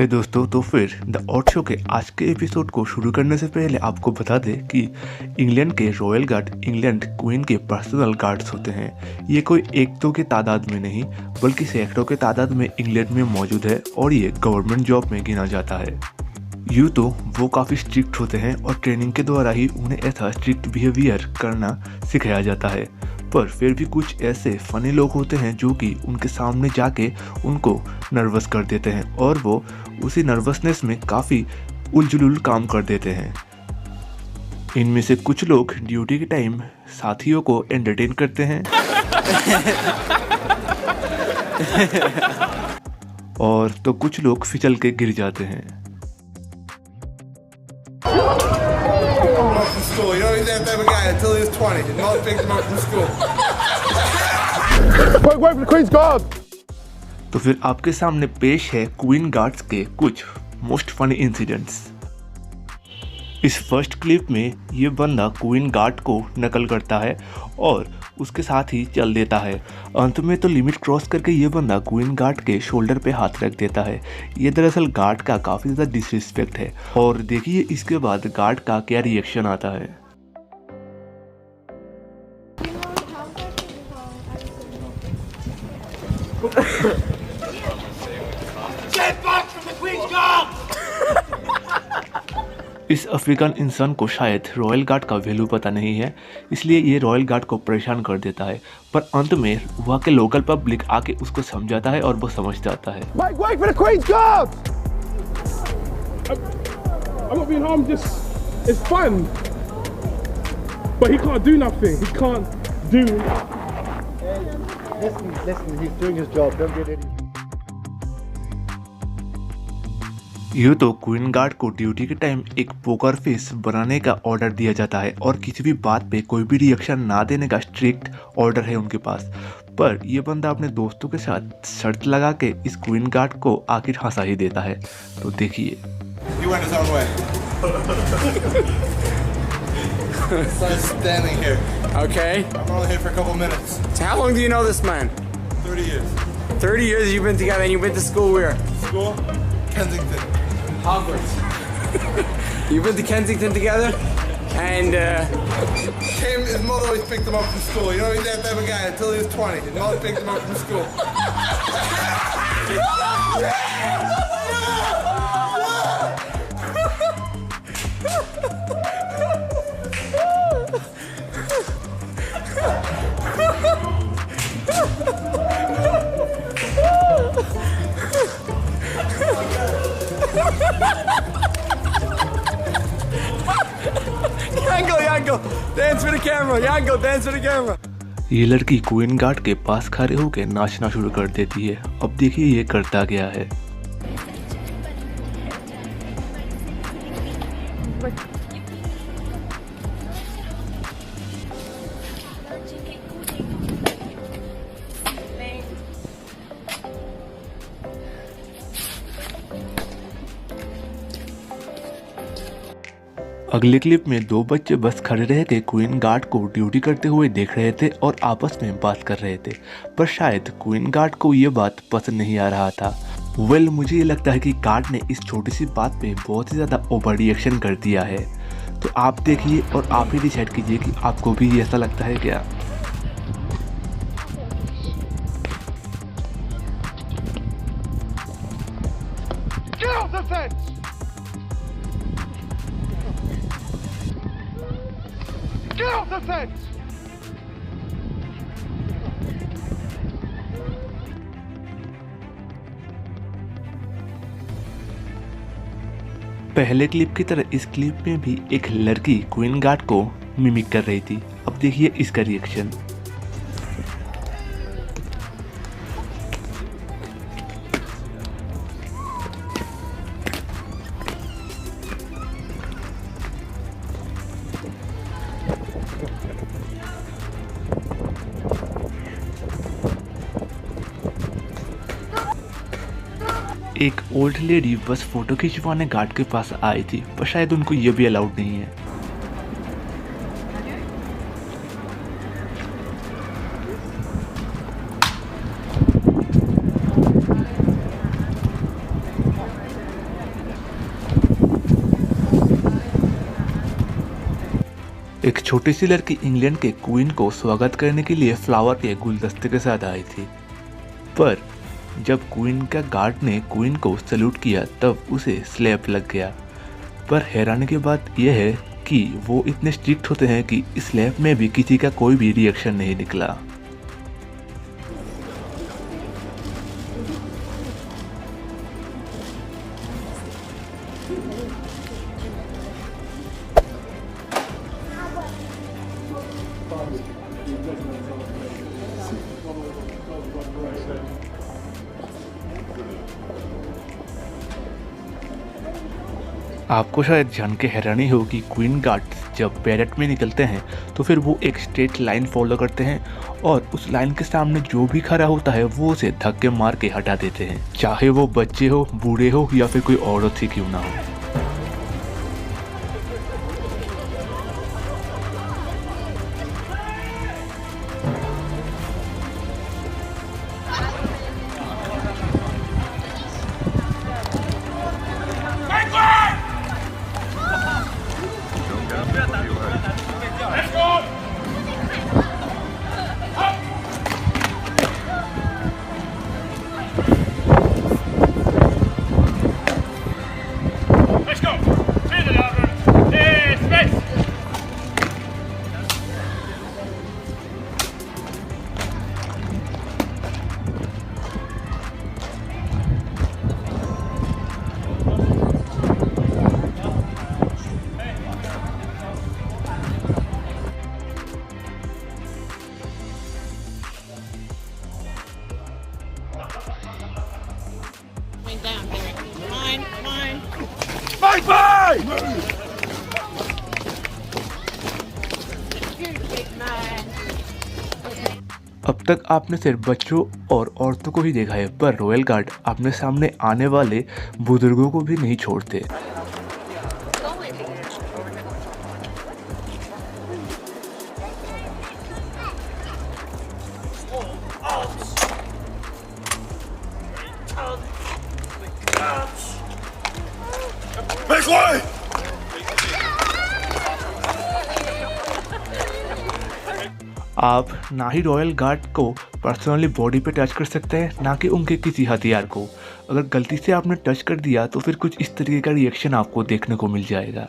हे दोस्तों, तो फिर द ऑट शो के आज के एपिसोड को शुरू करने से पहले आपको बता दें कि इंग्लैंड के रॉयल गार्ड इंग्लैंड क्वीन के पर्सनल गार्ड्स होते हैं। ये कोई एक दो के तादाद में नहीं बल्कि सैकड़ों के तादाद में इंग्लैंड में मौजूद है और ये गवर्नमेंट जॉब में गिना जाता है। यूँ तो वो काफ़ी स्ट्रिक्ट होते हैं और ट्रेनिंग के द्वारा ही उन्हें ऐसा स्ट्रिक्ट बिहेवियर करना सिखाया जाता है, पर फिर भी कुछ ऐसे फनी लोग होते हैं जो कि उनके सामने जाके उनको नर्वस कर देते हैं और वो उसी नर्वसनेस में काफ़ी उलझुल काम कर देते हैं। इनमें से कुछ लोग ड्यूटी के टाइम साथियों को एंटरटेन करते हैं और तो कुछ लोग फिसल के गिर जाते हैं। School. You know, he's that type of guy until he was 20. His mother picked him up from school. Wait for the Queen's Guard! तो फिर आपके सामने पेश है क्वीन गार्ड्स के कुछ मोस्ट फनी इंसिडेंट्स। इस फर्स्ट क्लिप में ये बंदा क्वीन गार्ड को नकल करता है और उसके साथ ही चल देता है। अंत में तो लिमिट क्रॉस करके ये बंदा क्वीन गार्ड के शोल्डर पे हाथ रख देता है। ये दरअसल गार्ड का काफ़ी ज़्यादा डिसरिस्पेक्ट है और देखिए इसके बाद गार्ड का क्या रिएक्शन आता है। इस अफ्रीकन इंसान को शायद रॉयल गार्ड का वैल्यू पता नहीं है, इसलिए ये रॉयल गार्ड को परेशान कर देता है, पर अंत में वहाँ के लोकल पब्लिक आके उसको समझाता है और वो समझ जाता है। Wait for the Queen's Guard! I'm not being harmed, just it's fun. But he can't do nothing. He can't do. Listen, he's doing his job. Don't get any. यूँ तो क्वीन गार्ड को ड्यूटी के time एक poker face बनाने का order दिया जाता है और किसी भी बात पे कोई भी रिएक्शन ना देने का स्ट्रिक्ट ऑर्डर है उनके पास, पर ये बंदा अपने दोस्तों के साथ शर्त लगा के इस क्वीन गार्ड को आखिर हंसा ही देता है। तो देखिए। He went his own way. So I'm standing here. Okay. I'm only here for a couple minutes. So how long do you know this man? 30 years. 30 years you've been together and you've been to school where? School? Kensington. Hogwarts. You've been to Kensington together? And His mother always picked him up from school. You know, he's that type of guy until he was 20. His mother picked him up from school. Yango, dance for the camera. Yango, dance for the camera. ये लड़की queen guard के पास खड़े होकर नाचना शुरू कर देती है। अब देखिए ये करता क्या है। अगले क्लिप में दो बच्चे बस खड़े रह के क्वीन गार्ड को ड्यूटी करते हुए देख रहे थे और आपस में बात कर रहे थे, पर शायद क्वीन गार्ड को ये बात पसंद नहीं आ रहा था। मुझे ये लगता है कि गार्ड ने इस छोटी सी बात पे बहुत ही ज़्यादा ओवर रिएक्शन कर दिया है। तो आप देखिए और आप ही डिसाइड कीजिए कि आपको भी ऐसा लगता है क्या। Get off the fence! Get off the fence! पहले क्लिप की तरह इस क्लिप में भी एक लड़की क्वीन गार्ड को मिमिक कर रही थी। अब देखिए इसका रिएक्शन। एक ओल्ड लेडी बस फोटो खिंचवाने गार्ड के पास आई थी, पर शायद उनको ये भी अलाउड नहीं है। एक छोटी सी लड़की इंग्लैंड के क्वीन को स्वागत करने के लिए फ्लावर के गुलदस्ते के साथ आई थी, पर जब क्वीन का गार्ड ने क्वीन को सैल्यूट किया तब उसे स्लैप लग गया। पर हैरानी की बात यह है कि वो इतने स्ट्रिक्ट होते हैं कि स्लैप में भी किसी का कोई भी रिएक्शन नहीं निकला। आपको शायद जान के हैरानी हो कि क्वीन गार्ड जब पैरेड में निकलते हैं तो फिर वो एक स्ट्रेट लाइन फॉलो करते हैं और उस लाइन के सामने जो भी खड़ा होता है वो उसे धक्के मार के हटा देते हैं, चाहे वो बच्चे हो, बूढ़े हो या फिर कोई औरत ही क्यों ना हो। Down, Derek. Mine, mine. अब तक आपने सिर्फ बच्चों और औरतों को ही देखा है, पर रॉयल गार्ड अपने सामने आने वाले बुजुर्गों को भी नहीं छोड़ते। आप ना ही रॉयल गार्ड को पर्सनली बॉडी पे टच कर सकते हैं, ना कि उनके किसी हथियार को। अगर गलती से आपने टच कर दिया तो फिर कुछ इस तरीके का रिएक्शन आपको देखने को मिल जाएगा।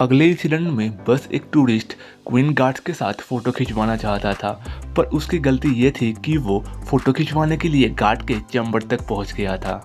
अगले इंसिडेंट में बस एक टूरिस्ट क्वीन गार्ड्स के साथ फोटो खिंचवाना चाहता था, पर उसकी गलती ये थी कि वो फोटो खिंचवाने के लिए गार्ड के चैम्बर तक पहुंच गया था।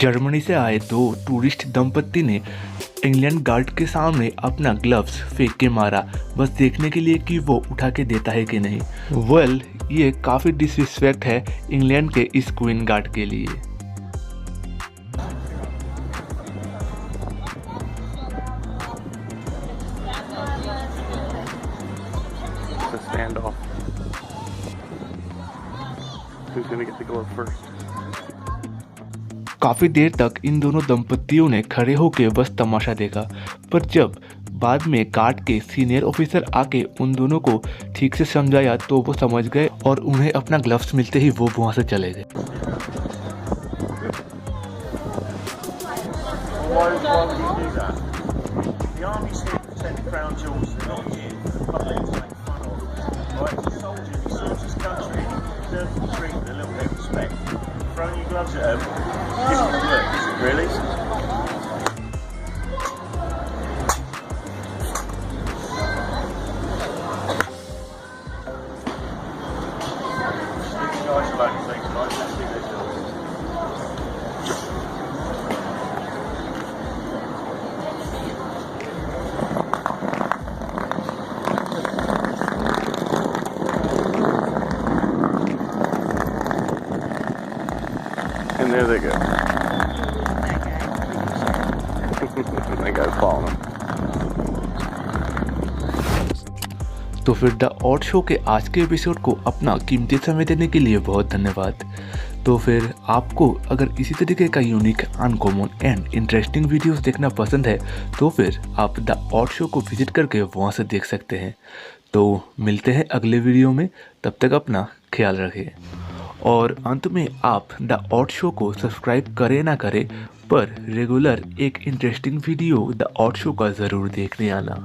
जर्मनी से आए दो टूरिस्ट दंपत्ति ने इंग्लैंड गार्ड के सामने अपना ग्लव्स फेंक के मारा, बस देखने के लिए कि वो उठा के देता है कि नहीं। वेल, ये काफ़ी डिसरिस्पेक्ट है इंग्लैंड के इस क्वीन गार्ड के लिए। Standoff. Who's gonna get the glove first? काफ़ी देर तक इन दोनों दंपत्तियों ने खड़े होकर बस तमाशा देखा, पर जब बाद में गार्ड के सीनियर ऑफिसर आके उन दोनों को ठीक से समझाया तो वो समझ गए और उन्हें अपना ग्लव्स मिलते ही वो वहाँ से चले गए। Throwing your gloves at him. Really? And there they go. That guy's following him. तो फिर द ऑड शो के आज के एपिसोड को अपना कीमती समय देने के लिए बहुत धन्यवाद। तो फिर आपको अगर इसी तरीके का unique, uncommon and interesting videos देखना पसंद है तो फिर आप द ऑड शो को विजिट करके वहाँ से देख सकते हैं। तो मिलते हैं अगले वीडियो में, तब तक अपना ख्याल रखें। और अंत में आप द ऑड शो को सब्सक्राइब करें ना करें, पर रेगुलर एक interesting video the odd show का ज़रूर देखने आना।